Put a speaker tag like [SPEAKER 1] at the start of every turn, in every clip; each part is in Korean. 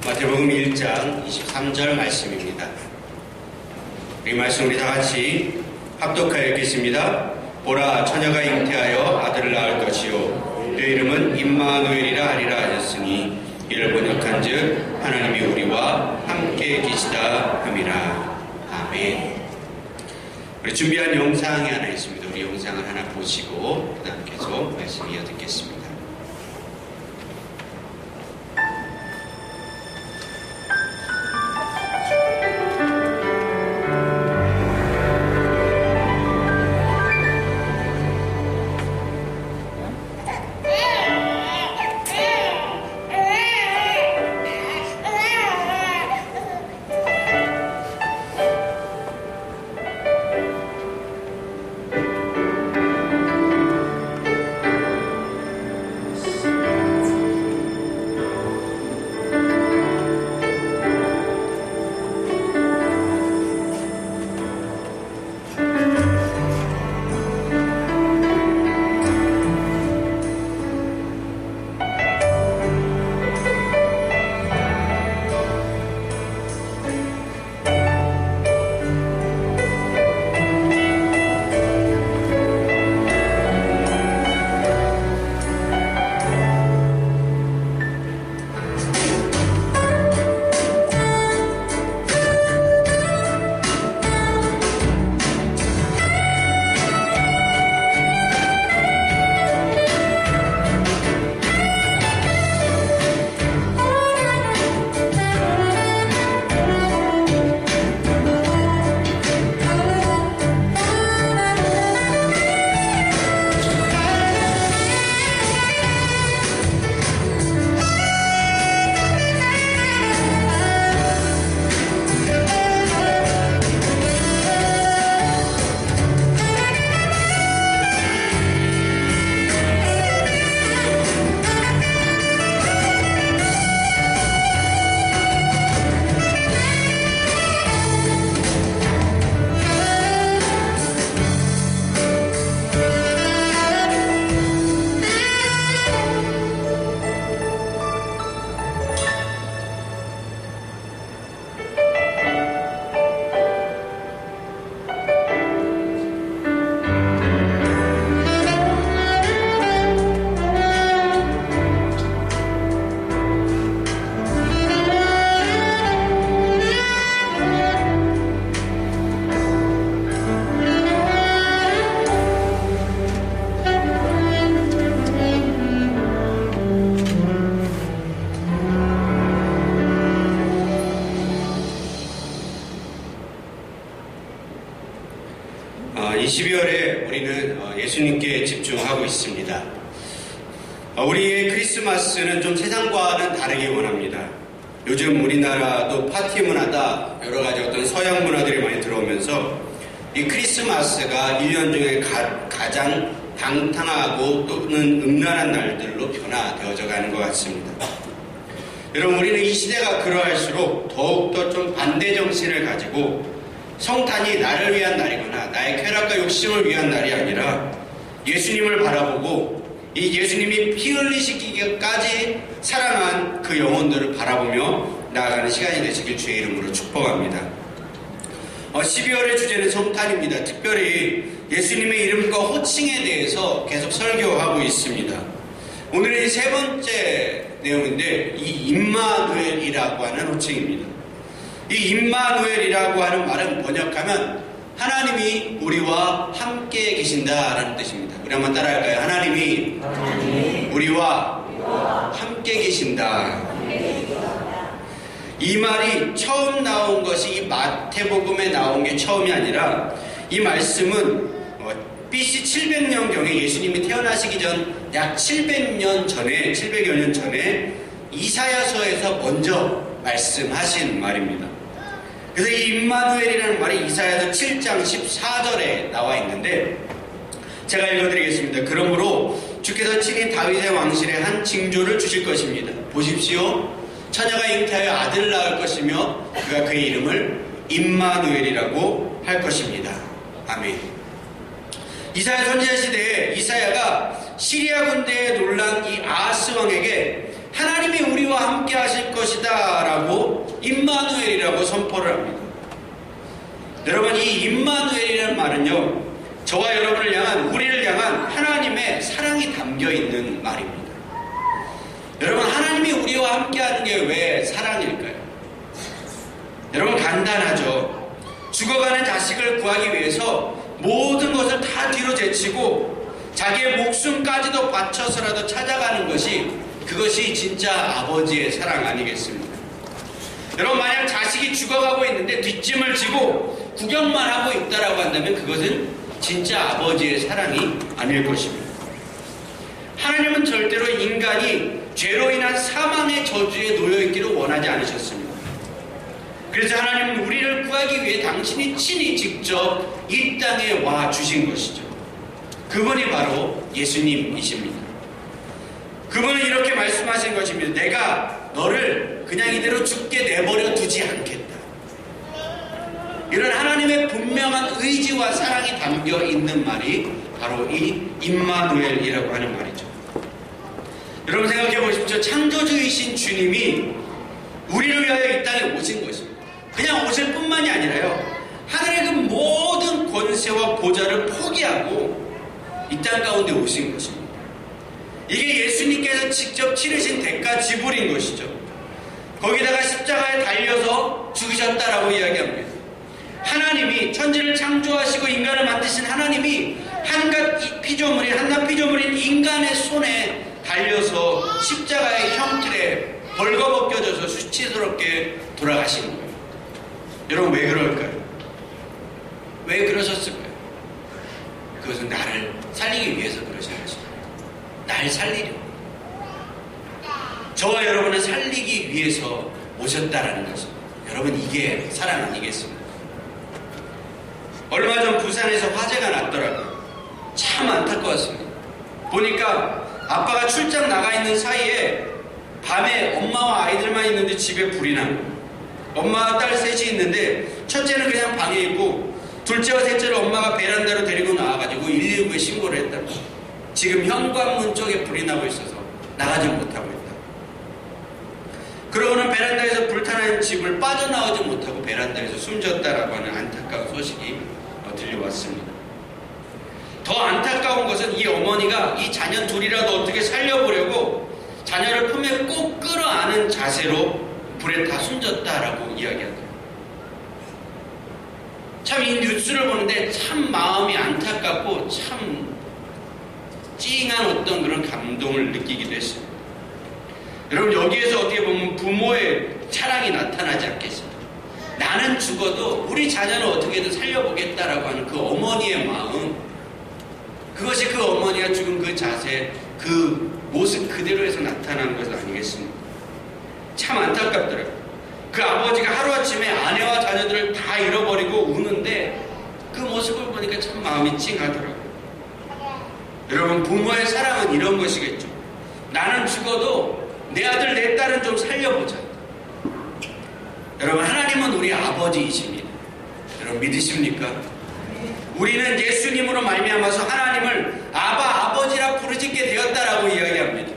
[SPEAKER 1] 마태복음 1장 23절 말씀입니다. 이 말씀 우리 다 같이 합독하여 읽겠습니다. 보라, 처녀가 잉태하여 아들을 낳을 것이요 그 이름은 임마누엘이라 하리라 하셨으니 이를 번역한즉 하나님이 우리와 함께 계시다 함이라. 아멘. 우리 준비한 영상이 하나 있습니다. 우리 영상을 하나 보시고 그 다음 계속 말씀 이어 듣겠습니다. 이 12월에 우리는 예수님께 집중하고 있습니다. 우리의 크리스마스는 좀 세상과는 다르게 원합니다. 요즘 우리나라도 파티 문화다 여러 가지 어떤 서양 문화들이 많이 들어오면서 이 크리스마스가 1년 중에 가장 방탕하고 또는 음란한 날들로 변화되어져 가는 것 같습니다. 여러분, 우리는 이 시대가 그러할수록 더욱더 좀 반대 정신을 가지고 성탄이 나를 위한 날이거나 나의 쾌락과 욕심을 위한 날이 아니라 예수님을 바라보고 이 예수님이 피 흘리시기까지 사랑한 그 영혼들을 바라보며 나아가는 시간이 되시길 주의 이름으로 축복합니다. 12월의 주제는 성탄입니다. 특별히 예수님의 이름과 호칭에 대해서 계속 설교하고 있습니다. 오늘은 세 번째 내용인데 이 임마누엘이라고 하는 호칭입니다. 이 임마누엘이라고 하는 말은 번역하면 하나님이 우리와 함께 계신다라는 뜻입니다. 우리 한번 따라할까요? 하나님이 우리와 함께 계신다. 이 말이 처음 나온 것이 이 마태복음에 나온 게 처음이 아니라 이 말씀은 BC 700년경에 예수님이 태어나시기 전 약 700년 전에 700여 년 전에 이사야서에서 먼저 말씀하신 말입니다. 그래서 이 임마누엘이라는 말이 이사야서 7장 14절에 나와 있는데 제가 읽어드리겠습니다. 그러므로 주께서 친히 다윗의 왕실에 한 징조를 주실 것입니다. 보십시오. 처녀가 잉태하여 아들을 낳을 것이며 그가 그의 이름을 임마누엘이라고 할 것입니다. 아멘. 이사야 선지자 시대에 이사야가 시리아 군대에 놀란 이 아하스 왕에게 하나님이 우리와 함께 하실 것이다 라고 임마누엘이라고 선포를 합니다. 여러분, 이 임마누엘이라는 말은요, 저와 여러분을 향한, 우리를 향한 하나님의 사랑이 담겨 있는 말입니다. 여러분, 하나님이 우리와 함께하는 게 왜 사랑일까요? 여러분, 간단하죠. 죽어가는 자식을 구하기 위해서 모든 것을 다 뒤로 제치고 자기의 목숨까지도 바쳐서라도 찾아가는 것이, 그것이 진짜 아버지의 사랑 아니겠습니까? 여러분, 만약 자식이 죽어가고 있는데 뒷짐을 지고 구경만 하고 있다라고 한다면 그것은 진짜 아버지의 사랑이 아닐 것입니다. 하나님은 절대로 인간이 죄로 인한 사망의 저주에 놓여있기를 원하지 않으셨습니다. 그래서 하나님은 우리를 구하기 위해 당신이 친히 직접 이 땅에 와 주신 것이죠. 그분이 바로 예수님이십니다. 그분은 이렇게 말씀하신 것입니다. 내가 너를 그냥 이대로 죽게 내버려 두지 않겠다. 이런 하나님의 분명한 의지와 사랑이 담겨 있는 말이 바로 이 임마누엘이라고 하는 말이죠. 여러분, 생각해 보십시오. 창조주이신 주님이 우리를 위하여 이 땅에 오신 것입니다. 그냥 오실 뿐만이 아니라요, 하늘의 그 모든 권세와 보좌를 포기하고 이 땅 가운데 오신 것입니다. 이게 예수님께서 직접 치르신 대가 지불인 것이죠. 거기다가 십자가에 달려서 죽으셨다라고 이야기합니다. 하나님이, 천지를 창조하시고 인간을 만드신 하나님이 한낱 피조물인 인간의 손에 달려서 십자가의 형틀에 벌거벗겨져서 수치스럽게 돌아가시는 거예요. 여러분, 왜 그럴까요? 왜 그러셨을까요? 그것은 나를 살리기 위해서 그러신 것입니다. 날 살리려고. 저와 여러분을 살리기 위해서 오셨다라는 것입니다. 여러분, 이게 사랑 아니겠습니까? 얼마 전 부산에서 화재가 났더라고요. 참 안타까웠습니다. 보니까 아빠가 출장 나가 있는 사이에 밤에 엄마와 아이들만 있는데 집에 불이 난 거예요. 엄마와 딸 셋이 있는데 첫째는 그냥 방에 있고 둘째와 셋째를 엄마가 베란다로 데리고 나와가지고 119에 신고를 했다고. 지금 현관문 쪽에 불이 나고 있어서 나가지 못하고 있다. 그러고는 베란다에서 불타는 집을 빠져나오지 못하고 베란다에서 숨졌다라고 하는 안타까운 소식이 들려왔습니다. 더 안타까운 것은 이 어머니가 이 자녀 둘이라도 어떻게 살려보려고 자녀를 품에 꼭 끌어안은 자세로 불에 다 숨졌다라고 이야기하더라고요. 참 이 뉴스를 보는데 참 마음이 안타깝고 참 찡한 어떤 그런 감동을 느끼기도 했습니다. 여러분, 여기에서 어떻게 보면 부모의 사랑이 나타나지 않겠습니까? 나는 죽어도 우리 자녀는 어떻게든 살려보겠다라고 하는 그 어머니의 마음, 그것이 그 어머니가 죽은 그 자세, 그 모습 그대로에서 나타나는 것은 아니겠습니까? 참 안타깝더라고요. 그 아버지가 하루아침에 아내와 자녀들을 다 잃어버리고 우는데 그 모습을 보니까 참 마음이 찡하더라고요. 여러분, 부모의 사랑은 이런 것이겠죠. 나는 죽어도 내 아들 내 딸은 좀 살려보자. 여러분, 하나님은 우리 아버지이십니다. 여러분, 믿으십니까? 우리는 예수님으로 말미암아서 하나님을 아버지라 부르짖게 되었다라고 이야기합니다.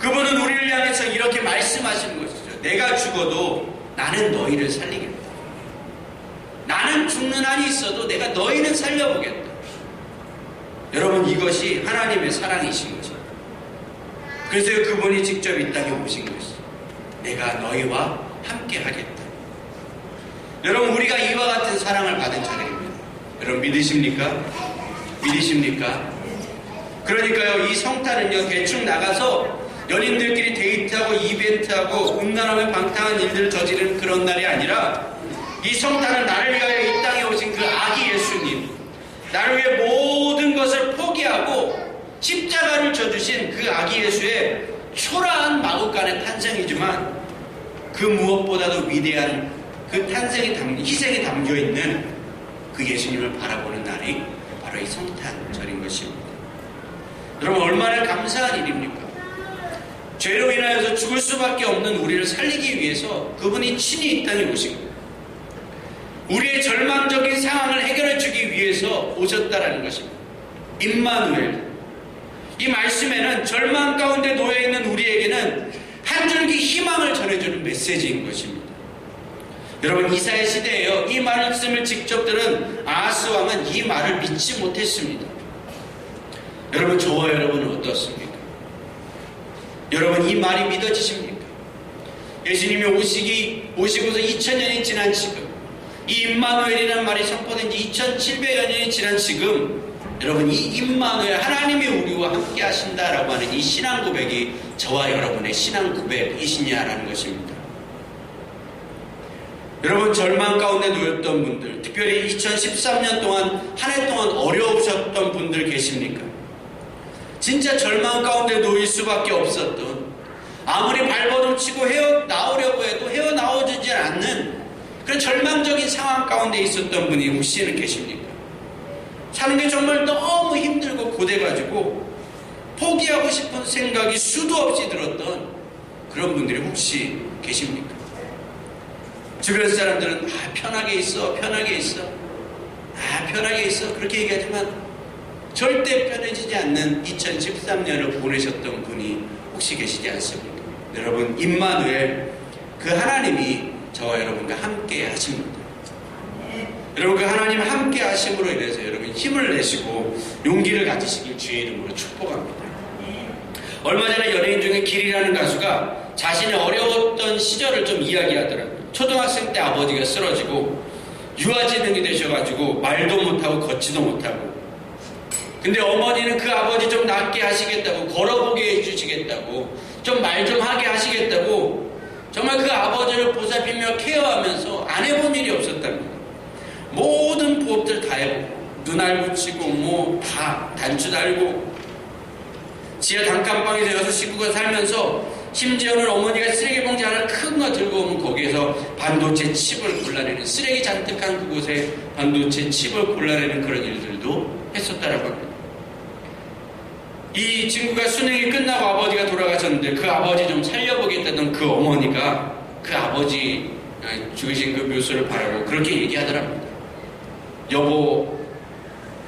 [SPEAKER 1] 그분은 우리를 향해서 이렇게 말씀하시는 것이죠. 내가 죽어도 나는 너희를 살리겠다. 나는 죽는 한이 있어도 내가 너희는 살려보겠다. 여러분, 이것이 하나님의 사랑이신 거죠. 그래서 그분이 직접 이 땅에 오신 것이죠. 내가 너희와 함께 하겠다. 여러분, 우리가 이와 같은 사랑을 받은 자들입니다. 여러분, 믿으십니까? 믿으십니까? 그러니까요, 이 성탄은요, 대충 나가서 연인들끼리 데이트하고 이벤트하고 음란하며 방탕한 일들을 저지르는 그런 날이 아니라, 이 성탄은 나를 위하여 이 땅에 오신 그 아기 예수님, 나를 위해 모든 것을 포기하고 십자가를 져주신 그 아기 예수의 초라한 마구간의 탄생이지만 그 무엇보다도 위대한 그 희생이 담겨있는 그 예수님을 바라보는 날이 바로 이 성탄절인 것입니다. 여러분, 얼마나 감사한 일입니까? 죄로 인하여서 죽을 수밖에 없는 우리를 살리기 위해서 그분이 친히 이 땅에 오신 거예요. 우리의 절망적인 상황을 해결해 주기 위해서 오셨다라는 것입니다. 임마누엘. 이 말씀에는 절망 가운데 놓여있는 우리에게는 한 줄기 희망을 전해주는 메시지인 것입니다. 여러분, 이사야 시대에요, 이 말씀을 직접 들은 아하스 왕은 이 말을 믿지 못했습니다. 여러분, 저와 여러분은 어떻습니까? 여러분, 이 말이 믿어지십니까? 예수님이 오시고서 2000년이 지난 지금, 이 임마누엘이라는 말이 선포된 지 2700여 년이 지난 지금, 여러분, 이 임마누엘, 하나님이 우리와 함께 하신다라고 하는 이 신앙 고백이 저와 여러분의 신앙 고백이시냐라는 것입니다. 여러분, 절망 가운데 놓였던 분들, 특별히 2013년 동안 한 해 동안 어려우셨던 분들 계십니까? 진짜 절망 가운데 놓일 수밖에 없었던, 아무리 발버둥 치고 헤어나오려고 해도 헤어나오지 않는 그런 절망적인 상황 가운데 있었던 분이 혹시는 계십니까? 사는 게 정말 너무 힘들고 고돼가지고 포기하고 싶은 생각이 수도 없이 들었던 그런 분들이 혹시 계십니까? 주변 사람들은 편하게 있어, 편하게 있어, 편하게 있어, 그렇게 얘기하지만 절대 편해지지 않는 2013년을 보내셨던 분이 혹시 계시지 않습니까? 여러분, 임마누엘, 그 하나님이 저와 여러분과 함께 하십니다. 여러분, 그 하나님 함께 하심으로 인해서 여러분 힘을 내시고 용기를 가지시길 주의 이름으로 축복합니다. 얼마 전에 연예인 중에 길이라는 가수가 자신의 어려웠던 시절을 좀 이야기하더라고요. 초등학생 때 아버지가 쓰러지고 유아지능이 되셔가지고 말도 못하고 걷지도 못하고, 근데 어머니는 그 아버지 좀 낫게 하시겠다고, 걸어보게 해주시겠다고, 좀 말 좀 하게 하시겠다고 정말 그 아버지를 보살피며 케어하면서 안 해본 일이 없었답니다. 모든 부업들 다 해보고, 눈알 붙이고, 뭐 다 단추 달고, 지하 단칸방에서 6 식구가 살면서 심지어는 어머니가 쓰레기 봉지 하나 큰 거 들고 오면 거기에서 반도체 칩을 골라내는, 쓰레기 잔뜩한 그곳에 반도체 칩을 골라내는 그런 일들도 했었다라고 합니다. 이 친구가 수능이 끝나고 아버지가 돌아가셨는데 그 아버지 좀 살려보겠다던 그 어머니가 그 아버지 죽으신 그 묘소를 바라고 그렇게 얘기하더랍니다. 여보,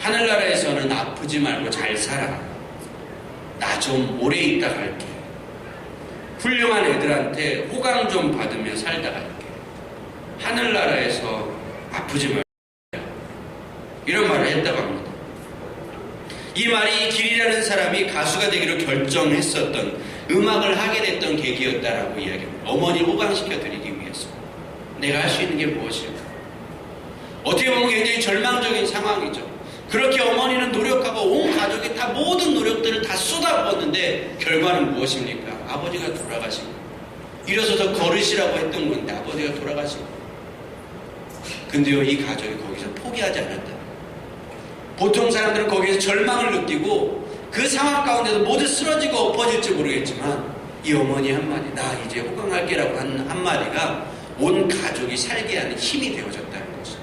[SPEAKER 1] 하늘나라에서는 아프지 말고 잘 살아. 나 좀 오래 있다 갈게. 훌륭한 애들한테 호강 좀 받으며 살다 갈게. 하늘나라에서 아프지 말고. 이런 말을 했다고 합니다. 이 말이 길이라는 사람이 가수가 되기로 결정했었던, 음악을 하게 됐던 계기였다라고 이야기합니다. 어머니를 호강시켜드리기 위해서. 내가 할 수 있는 게 무엇일까? 어떻게 보면 굉장히 절망적인 상황이죠. 그렇게 어머니는 노력하고 온 가족이 다 모든 노력들을 다 쏟아부었는데 결과는 무엇입니까? 아버지가 돌아가시고, 일어서서 걸으시라고 했던 건데 아버지가 돌아가시고, 근데요, 이 가족이 거기서 포기하지 않았다. 보통 사람들은 거기에서 절망을 느끼고 그 상황 가운데서 모두 쓰러지고 엎어질지 모르겠지만 이 어머니 한마디, 나 이제 호강할게라고 한 한마디가 온 가족이 살게 하는 힘이 되어졌다는 거죠.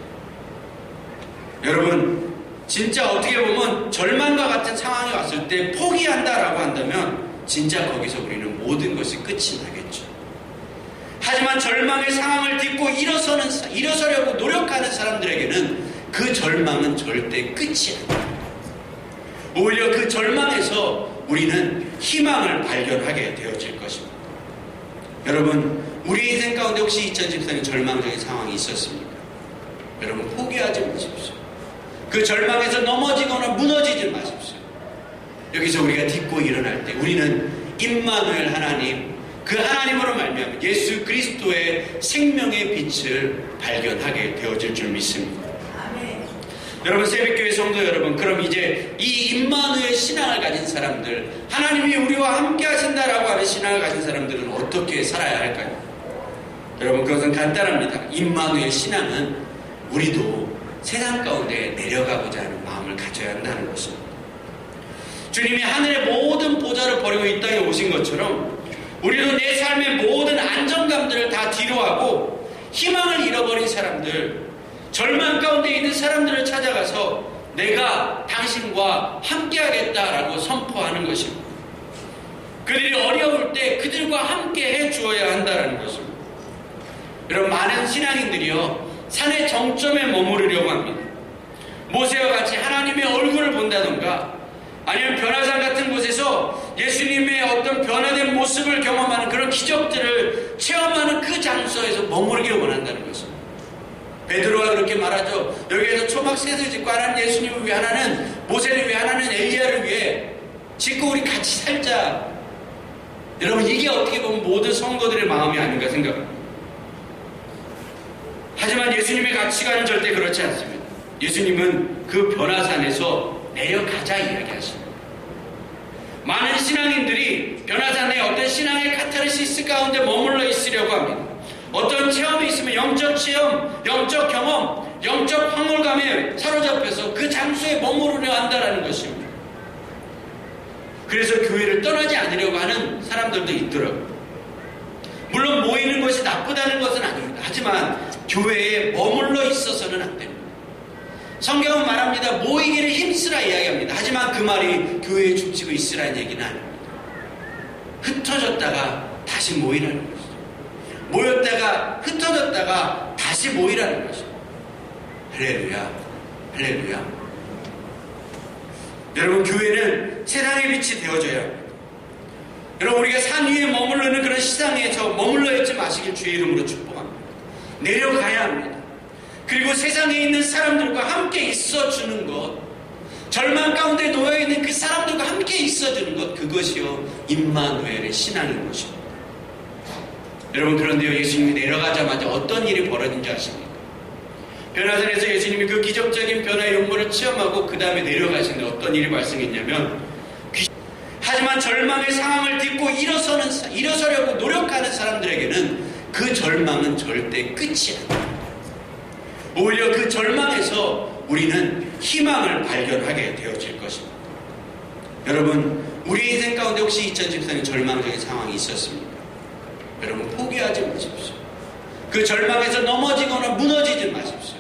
[SPEAKER 1] 여러분, 진짜 어떻게 보면 절망과 같은 상황이 왔을 때 포기한다라고 한다면 진짜 거기서 우리는 모든 것이 끝이 나겠죠. 하지만 절망의 상황을 딛고 일어서려고 노력하는 사람들에게는 그 절망은 절대 끝이 아닙니다. 오히려 그 절망에서 우리는 희망을 발견하게 되어질 것입니다. 여러분, 우리 인생 가운데 혹시 2014년 절망적인 상황이 있었습니까? 여러분, 포기하지 마십시오. 그 절망에서 넘어지거나 무너지지 마십시오. 여기서 우리가 딛고 일어날 때 우리는 임마누엘 하나님, 그 하나님으로 말미암아 예수 그리스도의 생명의 빛을 발견하게 되어질 줄 믿습니다. 아멘. 여러분, 새벽교회 성도 여러분, 그럼 이제 이 임마누엘 신앙을 가진 사람들, 하나님이 우리와 함께 하신다라고 하는 신앙을 가진 사람들은 어떻게 살아야 할까요? 여러분, 그것은 간단합니다. 임마누엘 신앙은 우리도 세상 가운데 내려가고자 하는 마음을 가져야 한다는 것입니다. 주님이 하늘의 모든 보좌를 버리고 이 땅에 오신 것처럼 우리도 내 삶의 모든 안정감들을 다 뒤로하고 희망을 잃어버린 사람들, 절망 가운데 있는 사람들을 찾아가서 내가 당신과 함께하겠다라고 선포하는 것입니다. 그들이 어려울 때 그들과 함께 해주어야 한다는 것입니다. 여러분, 많은 신앙인들이요, 산의 정점에 머무르려고 합니다. 모세와 같이 하나님의 얼굴을 본다던가, 아니면 변화산 같은 곳에서 예수님의 어떤 변화된 모습을 경험하는 그런 기적들을 체험하는 그 장소에서 머무르기를 원한다는 것입니다. 베드로가 그렇게 말하죠. 여기에서 초막 셋을 짓고 하나는 예수님을 위해, 하나는 모세를 위해, 하나는 엘리야를 위해 짓고 우리 같이 살자. 여러분, 이게 어떻게 보면 모든 성도들의 마음이 아닌가 생각합니다. 하지만 예수님의 가치관은 절대 그렇지 않습니다. 예수님은 그 변화산에서 내려가자 이야기하십니다. 많은 신앙인들이 변화산에 어떤 신앙의 카타르시스 가운데 머물러 있으려고 합니다. 어떤 체험이 있으면 영적 체험, 영적 경험, 영적 황홀감에 사로잡혀서 그 장소에 머무르려 한다는 것입니다. 그래서 교회를 떠나지 않으려고 하는 사람들도 있더라고요. 물론 모이는 것이 나쁘다는 것은 아닙니다. 하지만 교회에 머물러 있어서는 안 됩니다. 성경은 말합니다. 모이기를 힘쓰라 이야기합니다. 하지만 그 말이 교회에 죽치고 있으라는 얘기는 아닙니다. 흩어졌다가 다시 모이라는 것이죠. 모였다가 흩어졌다가 다시 모이라는 것이죠. 할렐루야, 할렐루야. 여러분, 교회는 세상의 빛이 되어줘야 합니다. 여러분, 우리가 산 위에 머무르는 그런 시장에 머물러 있지 마시길 주의 이름으로 축복합니다. 내려가야 합니다. 그리고 세상에 있는 사람들과 함께 있어주는 것, 절망 가운데 놓여있는 그 사람들과 함께 있어주는 것, 그것이요 임마누엘의 신앙인 것입니다. 여러분, 그런데요, 예수님이 내려가자마자 어떤 일이 벌어진지 아십니까? 변화산에서 예수님이 그 기적적인 변화의 용모를 체험하고 그 다음에 내려가시는데 어떤 일이 발생했냐면, 하지만 절망의 상황을 딛고 일어서려고 노력하는 사람들에게는 그 절망은 절대 끝이 아닙니다. 오히려 그 절망에서 우리는 희망을 발견하게 되어질 것입니다. 여러분, 우리 인생 가운데 혹시 2014년 절망적인 상황이 있었습니까? 여러분, 포기하지 마십시오. 그 절망에서 넘어지거나 무너지지 마십시오.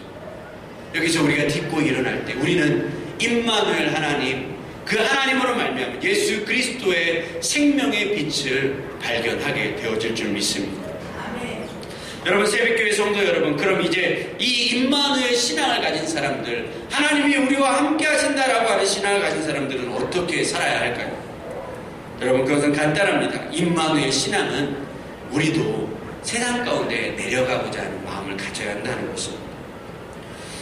[SPEAKER 1] 여기서 우리가 딛고 일어날 때 우리는 임마누엘 하나님, 그 하나님으로 말미암아 예수 그리스도의 생명의 빛을 발견하게 되어질 줄 믿습니다. 아멘. 여러분, 새벽교회 성도 여러분, 그럼 이제 이 임마누엘 신앙을 가진 사람들, 하나님이 우리와 함께 하신다라고 하는 신앙을 가진 사람들은 어떻게 살아야 할까요? 여러분, 그것은 간단합니다. 임마누엘 신앙은 우리도 세상 가운데 내려가고자 하는 마음을 가져야 한다는 것입니다.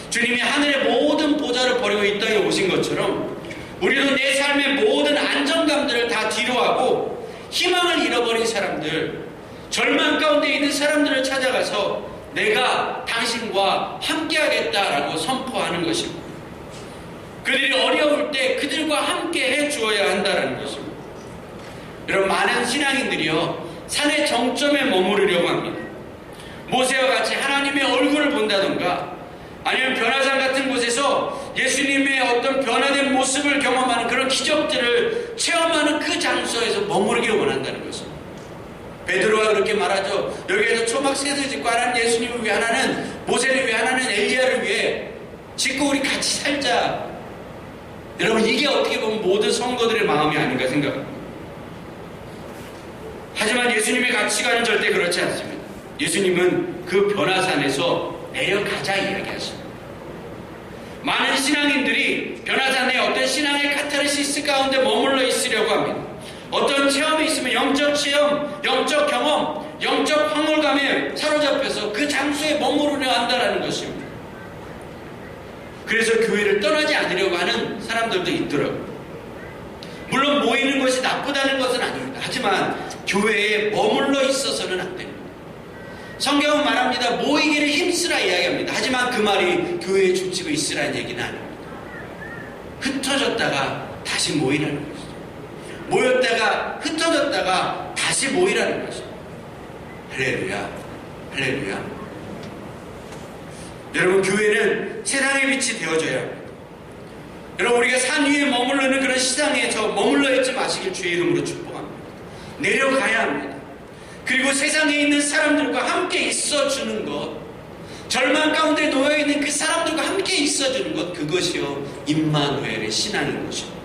[SPEAKER 1] 주님이 하늘의 모든 보좌를 버리고 이 땅에 오신 것처럼 우리도 내 삶의 모든 안정감들을 다 뒤로하고 희망을 잃어버린 사람들, 절망 가운데 있는 사람들을 찾아가서 내가 당신과 함께하겠다라고 선포하는 것입니다. 그들이 어려울 때 그들과 함께 해주어야 한다는 것입니다. 여러분, 많은 신앙인들이요 산의 정점에 머무르려고 합니다. 모세와 같이 하나님의 얼굴을 본다던가 아니면 변화산 같은 곳에서 예수님의 어떤 변화된 모습을 경험하는 그런 기적들을 체험하는 그 장소에서 머무르기를 원한다는 것입니다. 베드로가 그렇게 말하죠. 여기에서 초막 셋을 짓고 하나는 예수님을 위해, 하나는 모세를 위해, 하나는 엘리야를 위해 짓고 우리 같이 살자. 여러분, 이게 어떻게 보면 모든 성도들의 마음이 아닌가 생각합니다. 하지만 예수님의 가치관은 절대 그렇지 않습니다. 예수님은 그 변화산에서 내려가자 이야기하십니다. 많은 신앙인들이 변화산에 어떤 신앙의 카타르시스 가운데 머물러 있으려고 합니다. 어떤 체험이 있으면 영적 체험, 영적 경험, 영적 황홀감에 사로잡혀서 그 장소에 머무르려 한다는 것입니다. 그래서 교회를 떠나지 않으려고 하는 사람들도 있더라고요. 물론 모이는 것이 나쁘다는 것은 아닙니다. 하지만 교회에 머물러 있어서는 안 됩니다. 성경은 말합니다. 모이기를 힘쓰라 이야기합니다. 하지만 그 말이 교회에 죽치고 있으라는 얘기는 아닙니다. 흩어졌다가 다시 모이라는 것이죠. 모였다가 흩어졌다가 다시 모이라는 것이죠. 할렐루야, 할렐루야. 여러분, 교회는 세상의 빛이 되어줘야 합니다. 여러분, 우리가 산 위에 머무르는 그런 시장에 머물러 있지 마시길 주의 이름으로 축복합니다. 내려가야 합니다. 그리고 세상에 있는 사람들과 함께 있어주는 것, 절망 가운데 놓여있는 그 사람들과 함께 있어주는 것, 그것이요 임마누엘의 신앙인 것입니다.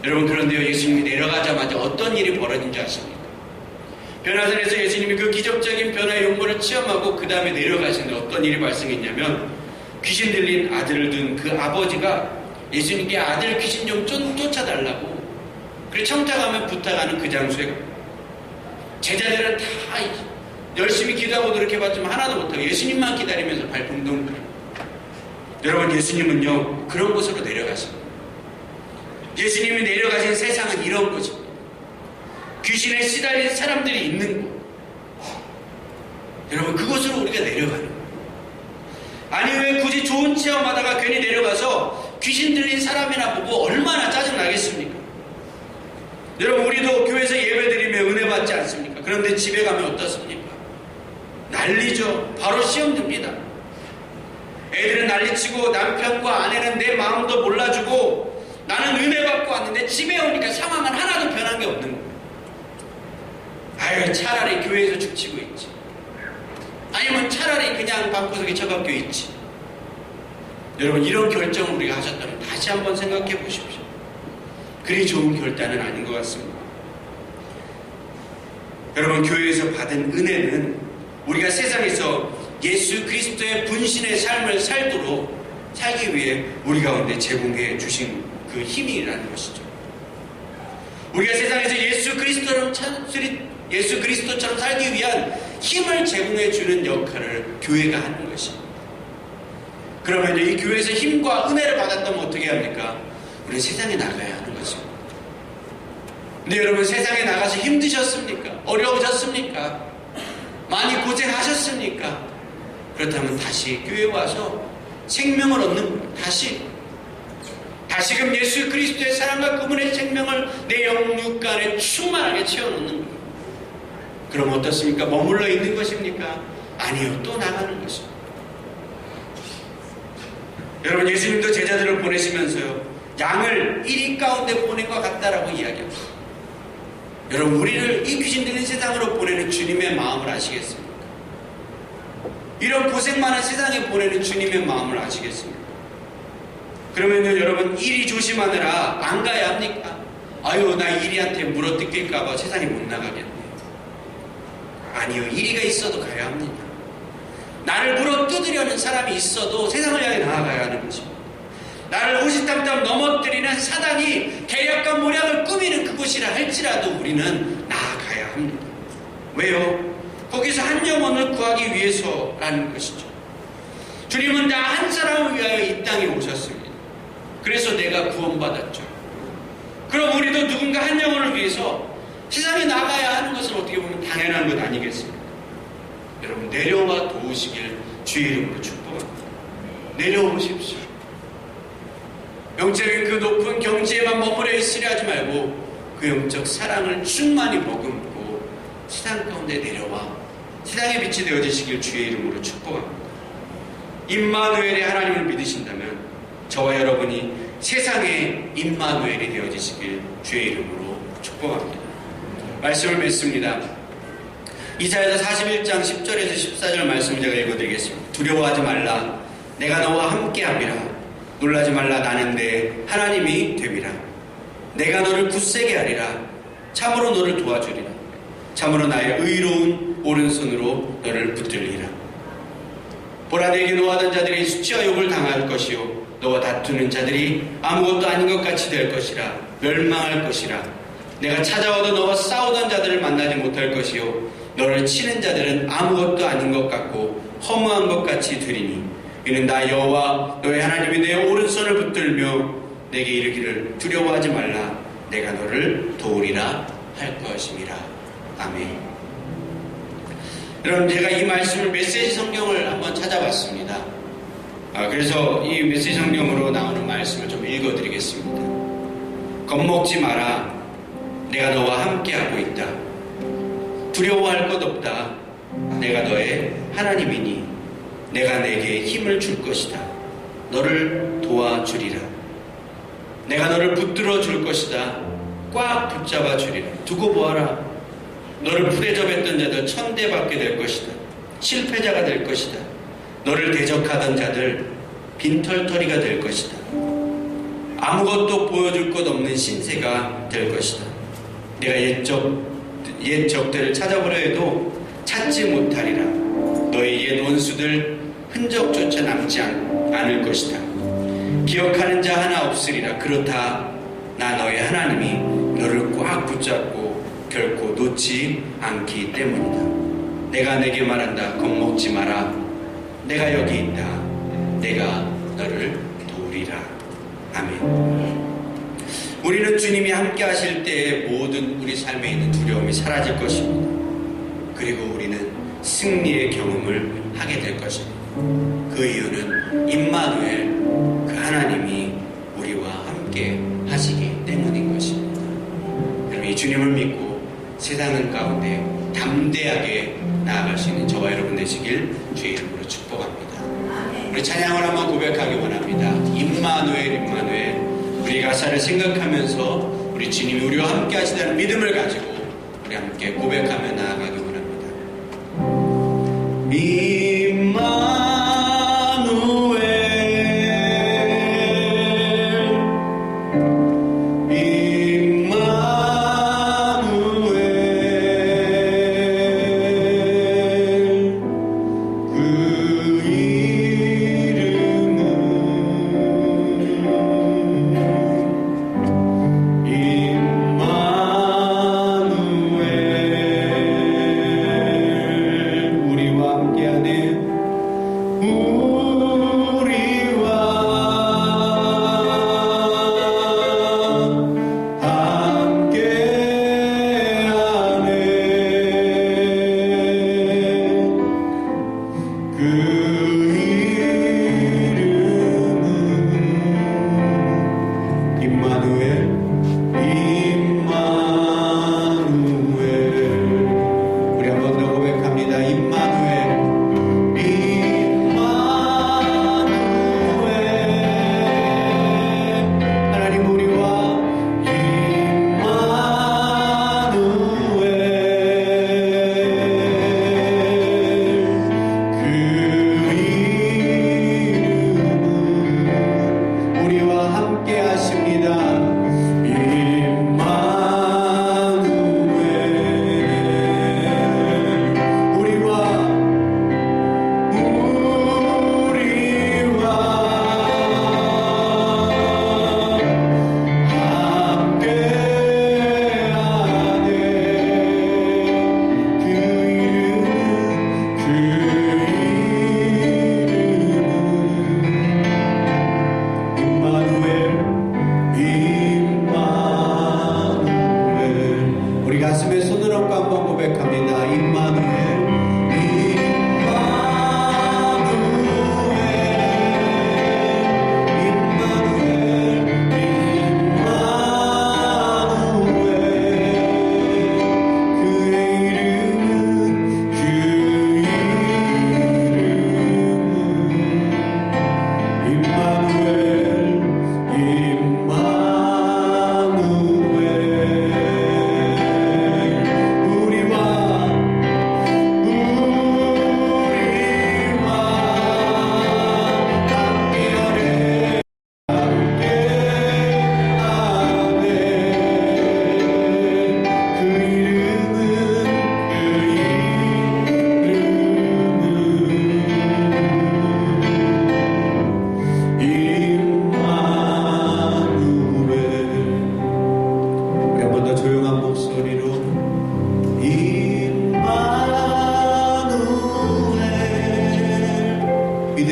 [SPEAKER 1] 여러분, 그런데요, 예수님이 내려가자마자 어떤 일이 벌어진지 아십니까? 변화산에서 예수님이 그 기적적인 변화의 용모를 체험하고 그 다음에 내려가시는데 어떤 일이 발생했냐면, 귀신 들린 아들을 둔 그 아버지가 예수님께 아들 귀신 좀 쫓아달라고 그래 청탁하면 부탁하는 그 장소에 제자들은 다 열심히 기도하고 노력해봤지만 하나도 못하고 예수님만 기다리면서 발 붕덩 거려. 여러분, 예수님은요 그런 곳으로 내려가십니다. 예수님이 내려가신 세상은 이런 곳입니다. 귀신에 시달린 사람들이 있는 곳. 여러분, 그곳으로 우리가 내려가는 거예요. 아니, 왜 굳이 좋은 체험하다가 괜히 내려가서 귀신 들린 사람이나 보고 얼마나 짜증나겠습니까? 여러분, 우리도 교회에서 예배드리며 은혜 받지 않습니까? 그런데 집에 가면 어떻습니까? 난리죠. 바로 시험 듭니다. 애들은 난리치고 남편과 아내는 내 마음도 몰라주고 나는 은혜 받고 왔는데 집에 오니까 상황은 하나도 변한 게 없는 거예요. 아유, 차라리 교회에서 죽치고 있지. 아니면 차라리 그냥 방구석에 처박혀 있지. 여러분, 이런 결정을 우리가 하셨다면 다시 한번 생각해 보십시오. 그리 좋은 결단은 아닌 것 같습니다. 여러분, 교회에서 받은 은혜는 우리가 세상에서 예수 그리스도의 분신의 삶을 살기 위해 우리 가운데 제공해 주신 그 힘이라는 것이죠. 우리가 세상에서 예수 그리스도처럼 살기 위한 힘을 제공해 주는 역할을 교회가 하는 것입니다. 그러면 이 교회에서 힘과 은혜를 받았다면 어떻게 합니까? 우리는 세상에 나가야 하는 것입니다. 근데 여러분, 세상에 나가서 힘드셨습니까? 어려우셨습니까? 많이 고생하셨습니까? 그렇다면 다시 교회에 와서 생명을 얻는 거예요. 다시금 예수 그리스도의 사랑과 그분의 생명을 내 영육간에 충만하게 채워놓는 거예요. 그럼 어떻습니까? 머물러 있는 것입니까? 아니요, 또 나가는 것입니다. 여러분, 예수님도 제자들을 보내시면서요 양을 1위 가운데 보낸 것 같다라고 이야기합니다. 여러분, 우리를 이 귀신 들린 세상으로 보내는 주님의 마음을 아시겠습니까? 이런 고생 많은 세상에 보내는 주님의 마음을 아시겠습니까? 그러면요, 여러분, 일이 조심하느라 안 가야 합니까? 아유, 나 이리한테 물어뜯길까봐 세상에 못 나가겠네. 아니요, 이리가 있어도 가야 합니다. 나를 물어뜯으려는 사람이 있어도 세상을 향해 나아가야 하는 것입니다. 나를 호시탐탐 넘어뜨리는 사단이 계략과 모략을 꾸미는 그곳이라 할지라도 우리는 나아가야 합니다. 왜요? 거기서 한 영혼을 구하기 위해서라는 것이죠. 주님은 나 한 사람을 위하여 이 땅에 오셨습니다. 그래서 내가 구원받았죠. 그럼 우리도 누군가 한 영혼을 위해서 세상에 나가야 하는 것은 어떻게 보면 당연한 것 아니겠습니까? 여러분, 내려와 도우시길 주의 이름으로 축복합니다. 내려오십시오. 영적인 그 높은 경지에만 머무러 있으려 하지 말고 그 영적 사랑을 충만히 머금고 세상 가운데 내려와 세상의 빛이 되어지시길 주의 이름으로 축복합니다. 임마누엘의 하나님을 믿으신다면 저와 여러분이 세상의 임마누엘이 되어지시길 주의 이름으로 축복합니다. 말씀을 맺습니다. 이사야서 41장 10절에서 14절 말씀을 제가 읽어드리겠습니다. 두려워하지 말라. 내가 너와 함께함이라. 놀라지 말라. 나는 내 하나님이 됨이라. 내가 너를 굳세게 하리라. 참으로 너를 도와주리라. 참으로 나의 의로운 오른손으로 너를 붙들리라. 보라, 내게 노하던 자들이 수치와 욕을 당할 것이요 너와 다투는 자들이 아무것도 아닌 것 같이 될 것이라. 멸망할 것이라. 내가 찾아와도 너와 싸우던 자들을 만나지 못할 것이요 너를 치는 자들은 아무것도 아닌 것 같고 허무한 것 같이 되리니 이는 나 여호와 너의 하나님이 내 오른손을 붙들며 내게 이르기를 두려워하지 말라. 내가 너를 도우리라 할 것임이라. 아멘. 여러분, 제가 이 말씀을 메시지 성경을 한번 찾아봤습니다. 그래서 이 메시지 성경으로 나오는 말씀을 좀 읽어드리겠습니다. 겁먹지 마라. 내가 너와 함께하고 있다. 두려워할 것 없다. 내가 너의 하나님이니 내가 내게 힘을 줄 것이다. 너를 도와주리라. 내가 너를 붙들어 줄 것이다. 꽉 붙잡아 주리라. 두고 보아라. 너를 푸대접했던 자들 천대받게 될 것이다. 실패자가 될 것이다. 너를 대적하던 자들 빈털터리가 될 것이다. 아무것도 보여줄 것 없는 신세가 될 것이다. 내가 옛 적들을 찾아보려 해도 찾지 못하리라. 너의 옛 원수들 흔적조차 남지 않을 것이다. 기억하는 자 하나 없으리라. 그렇다. 나 너의 하나님이 너를 꽉 붙잡고 결코 놓지 않기 때문이다. 내가 내게 말한다. 겁먹지 마라. 내가 여기 있다. 내가 너를 도우리라. 아멘. 우리는 주님이 함께 하실 때에 모든 우리 삶에 있는 두려움이 사라질 것입니다. 그리고 우리는 승리의 경험을 하게 될 것입니다. 그 이유는 임마누엘, 그 하나님이 우리와 함께 하시기 때문인 것입니다. 여러분, 이 주님을 믿고 세상 가운데 담대하게 나아갈 수 있는 저와 여러분 되시길 주의 이름으로 축복합니다. 우리 찬양을 한번 고백하기 원합니다. 임마누엘, 임마누엘. 우리 가사를 생각하면서 우리 주님이 우리와 함께 하시다는 믿음을 가지고 우리 함께 고백하며 나아가기 원합니다.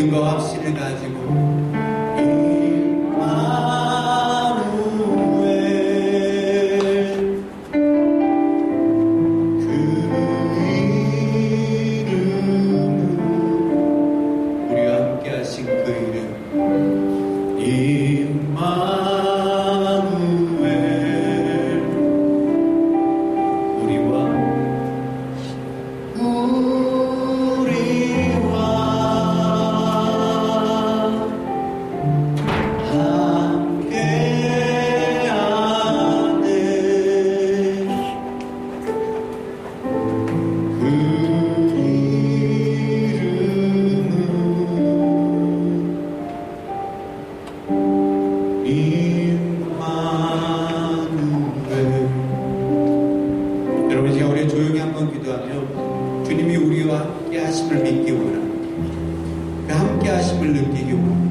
[SPEAKER 1] 믿음과 확신을 가지고 여러분, 제가 우리 조용히 한번 기도하며 주님이 우리와 함께 하심을 믿기 원합니다. 그 함께 하심을 느끼기 원합니다.